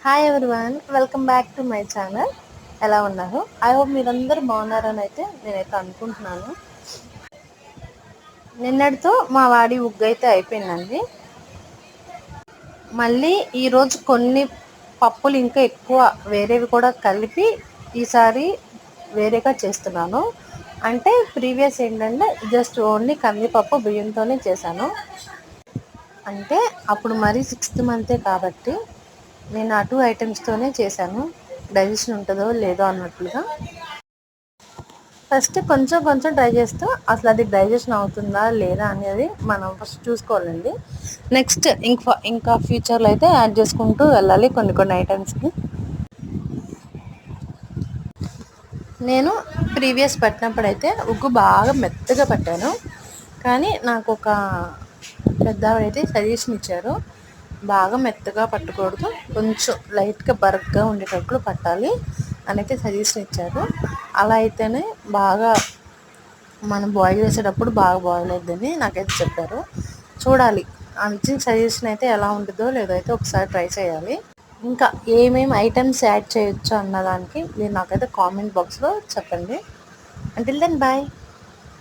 Hi everyone, welcome back to my channel. ఎలా ఉన్నారు? I hope మీరందరూ బాగున్నారని అయితే నేనైతే అనుకుంటున్నాను. నిన్నటితో మా వాడి ఉగ్గు అయితే అయిపోయిందండి. మళ్ళీ ఈరోజు కొన్ని పప్పులు ఇంకా ఎక్కువ వేరేవి కూడా కలిపి ఈసారి వేరేగా చేస్తున్నాను. అంటే ప్రీవియస్ ఏంటంటే జస్ట్ ఓన్లీ కందిపప్పు బియ్యంతోనే చేశాను. అంటే అప్పుడు మరీ 6th మంతే కాబట్టి నేను ఆ 2 ఐటమ్స్తోనే చేశాను. డైజెషన్ ఉంటుందో లేదో అన్నట్లుగా ఫస్ట్ కొంచెం కొంచెం ట్రై చేస్తూ అసలు అది డైజెషన్ అవుతుందా లేదా అనేది మనం ఫస్ట్ చూసుకోవాలండి. నెక్స్ట్ ఇంకా ఫ్యూచర్లో అయితే యాడ్ చేసుకుంటూ వెళ్ళాలి కొన్ని కొన్ని ఐటమ్స్కి. నేను ప్రీవియస్ పట్టినప్పుడైతే ఉగ్గు బాగా మెత్తగా పట్టాను. కానీ నాకు ఒక పెద్దవాడైతే సజెషన్ ఇచ్చారు, బాగా మెత్తగా పట్టకూడదు, కొంచెం లైట్గా బరగ్గా ఉండేటట్లు పట్టాలి అని అయితే సజెషన్ ఇచ్చారు. అలా అయితేనే బాగా మనం బాయిల్ చేసేటప్పుడు బాగా బాయిల్ అవుతుందని నాకైతే చెప్పారు. చూడాలి ఆమె ఇచ్చిన సజెషన్ అయితే ఎలా ఉంటుందో లేదో అయితే ఒకసారి ట్రై చేయాలి. ఇంకా ఏమేమి ఐటమ్స్ యాడ్ చేయొచ్చు అన్నదానికి మీరు నాకైతే కామెంట్ బాక్స్లో చెప్పండి. Until then bye.